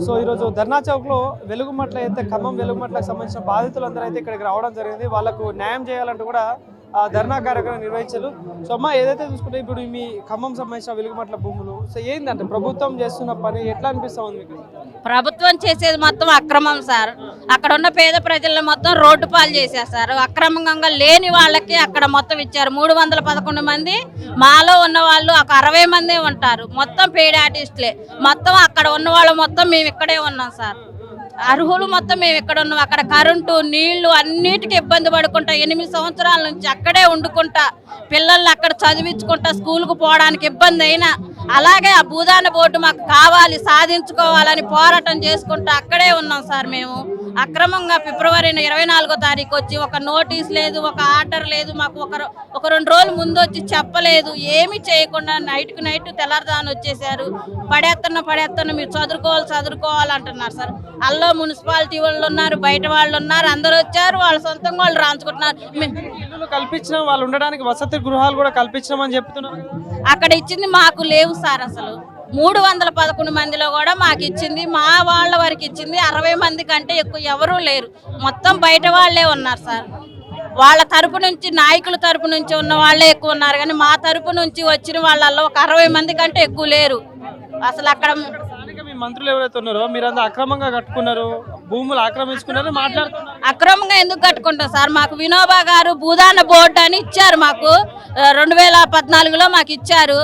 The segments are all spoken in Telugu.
సో ఈరోజు ధర్నా చౌక్లో వెలుగుమట్ల అయితే ఖమ్మం వెలుగుమట్లకు సంబంధించిన బాధితులందరూ అయితే ఇక్కడికి రావడం జరిగింది. వాళ్ళకు న్యాయం చేయాలంటూ కూడా ధర్నా కార్యక్రమం నిర్వహించారు. సో అమ్మ ఏదైతే చూసుకుంటే ఇప్పుడు మీ ఖమ్మం సంబంధించిన వెలుగుమట్ల భూములు సో ఏంటంటే ప్రభుత్వం చేస్తున్న పని ఎట్లా అనిపిస్తా ఉంది మీకు? ప్రభుత్వం చేసేది మొత్తం అక్రమం సార్. అక్కడ ఉన్న పేద ప్రజలను మొత్తం రోడ్డు పాలు చేసేస్తారు. అక్రమంగా లేని వాళ్ళకి అక్కడ మొత్తం ఇచ్చారు. 311 మంది మాలో ఉన్న వాళ్ళు ఒక 60 మందే ఉంటారు. మొత్తం పెయిడ్ ఆర్టిస్టులే. మొత్తం అక్కడ ఉన్న వాళ్ళు మొత్తం మేము ఇక్కడే ఉన్నాం సార్. అర్హులు మొత్తం మేము ఇక్కడ ఉన్నాం. అక్కడ కరెంటు నీళ్లు అన్నిటికీ ఇబ్బంది పడుకుంటా 8 సంవత్సరాల నుంచి అక్కడే వండుకుంటా పిల్లల్ని అక్కడ చదివించుకుంటా స్కూల్కు పోవడానికి ఇబ్బంది అయినా అలాగే ఆ భూదాన బోర్డు మాకు కావాలి సాధించుకోవాలని పోరాటం చేసుకుంటా అక్కడే ఉన్నాం సార్. మేము అక్రమంగా ఫిబ్రవరి 24వ తారీఖు వచ్చి ఒక నోటీస్ లేదు, ఒక ఆర్డర్ లేదు, మాకు ఒక 2 రోజుల ముందు వచ్చి చెప్పలేదు. ఏమి చేయకుండా నైట్కి నైట్ తెల్లారుదాని వచ్చేసారు. పడేస్తున్న మీరు చదువుకోవాలి అంటున్నారు సార్. అల్లో మున్సిపాలిటీ వాళ్ళు ఉన్నారు, బయట వాళ్ళు ఉన్నారు, అందరూ వచ్చారు. వాళ్ళ సొంతంగా వాళ్ళు రాంచుకుంటున్నారు. కల్పించిన వాళ్ళు ఉండడానికి వసతి గృహాలు కూడా కల్పించమని చెప్తున్నారు. అక్కడ ఇచ్చింది మాకు లేవు సార్. అసలు 311 మందిలో కూడా మాకు ఇచ్చింది మా వాళ్ళ వరకు ఇచ్చింది 60 మంది కంటే ఎక్కువ ఎవరూ లేరు. మొత్తం బయట వాళ్ళే ఉన్నారు సార్. వాళ్ళ తరపు నుంచి నాయకుల తరపు నుంచి ఉన్న వాళ్ళే ఎక్కువ ఉన్నారు కానీ మా తరపు నుంచి వచ్చిన వాళ్ళల్లో ఒక 60 మంది కంటే ఎక్కువ లేరు. అసలు అక్కడ మీ మంత్రులు ఎవరైతే ఉన్నారో మీరంతా అక్రమంగా కట్టుకున్నారు, భూములు ఆక్రమించుకున్నారు మాట్లాడుతున్నారు. అక్రమంగా ఎందుకు కట్టుకుంటాం సార్? మాకు వినోబా గారు భూదాన బోర్డు అని ఇచ్చారు. మాకు 2014లో మాకు ఇచ్చారు.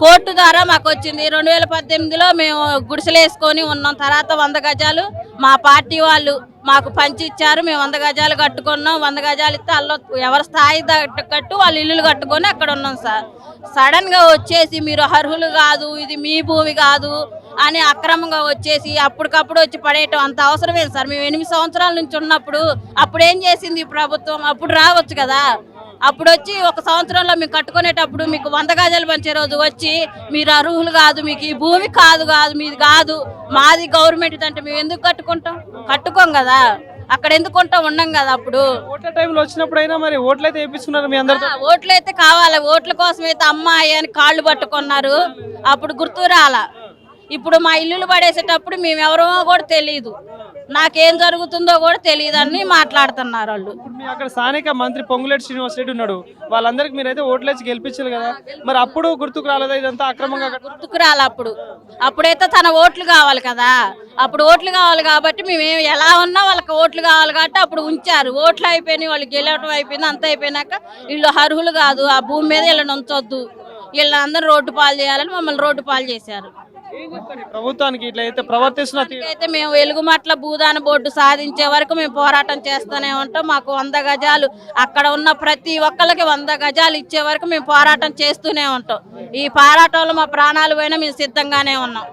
కోర్టు ద్వారా మాకు వచ్చింది. 2018లో మేము గుడిసెలేసుకొని ఉన్నాం. తర్వాత 100 గజాలు మా పార్టీ వాళ్ళు మాకు పంచి ఇచ్చారు. మేము 100 గజాలు కట్టుకున్నాం. 100 గజాలు ఇస్తే అల్లో ఎవరి స్థాయి కట్టు వాళ్ళు ఇల్లులు కట్టుకొని అక్కడ ఉన్నాం సార్. సడన్ గా వచ్చేసి మీరు అర్హులు కాదు, ఇది మీ భూమి కాదు అని అక్రమంగా వచ్చేసి అప్పటికప్పుడు వచ్చి పడేయటం అంత అవసరమే సార్. మేము 8 సంవత్సరాల నుంచి ఉన్నప్పుడు అప్పుడు ఏం చేసింది ప్రభుత్వం? అప్పుడు రావచ్చు కదా. అప్పుడు వచ్చి 1 సంవత్సరంలో మేము కట్టుకునేటప్పుడు మీకు 100 గజాలు పంచే రోజు వచ్చి మీరు అర్హులు కాదు, మీకు ఈ భూమి కాదు మీది కాదు, మాది గవర్నమెంట్ అంటే మేము ఎందుకు కట్టుకోం కదా. అక్కడ ఎందుకుంటాం ఉండం కదా. అప్పుడు ఓట్ల టైంలో వచ్చినప్పుడైనా మరి ఓట్లు అయితే వేయించుకున్నారు మీ అందరితో? ఓట్లు అయితే కావాలి. ఓట్ల కోసం అయితే అమ్మాయి అని కాళ్ళు పట్టుకున్నారు. అప్పుడు గుర్తు రాలా. ఇప్పుడు మా ఇల్లులు పడేసేటప్పుడు మేము ఎవరో కూడా తెలియదు, నాకేం జరుగుతుందో కూడా తెలియదు అని మాట్లాడుతున్నారు వాళ్ళు. అక్కడ స్థానిక మంత్రి పొంగులేటి శ్రీనివాసరెడ్డి ఉన్నాడు, వాళ్ళందరికి మీరైతే ఓట్లేసి గెలిపించారు కదా, మరి అప్పుడు గుర్తుకు రాలేదా ఇదంతా అక్రమంగా? గుర్తుకు రాలే. అప్పుడైతే తన ఓట్లు కావాలి కదా. అప్పుడు ఓట్లు కావాలి కాబట్టి మేము ఎలా ఉన్నా వాళ్ళకి ఓట్లు కావాలి కాబట్టి అప్పుడు ఉంచారు. ఓట్లు అయిపోయినాయి, వాళ్ళు గెలవటం అయిపోయింది. అంత అయిపోయినాక వీళ్ళు అర్హులు కాదు, ఆ భూమి మీద వీళ్ళని ఉంచొద్దు, వీళ్ళని అందరూ రోడ్డు పాలు చేయాలని మమ్మల్ని రోడ్డు పాలు చేశారు. ప్రభుత్వానికి ఇట్లా అయితే ప్రవర్తిస్తున్న అయితే మేము వెలుగుమట్ల భూదాన బోర్డు సాధించే వరకు మేము పోరాటం చేస్తూనే ఉంటాం. మాకు 100 గజాలు అక్కడ ఉన్న ప్రతి ఒక్కరికి 100 గజాలు ఇచ్చే వరకు మేము పోరాటం చేస్తూనే ఉంటాం. ఈ పోరాటంలో మా ప్రాణాలు పోయినా మేము సిద్ధంగానే ఉన్నాం.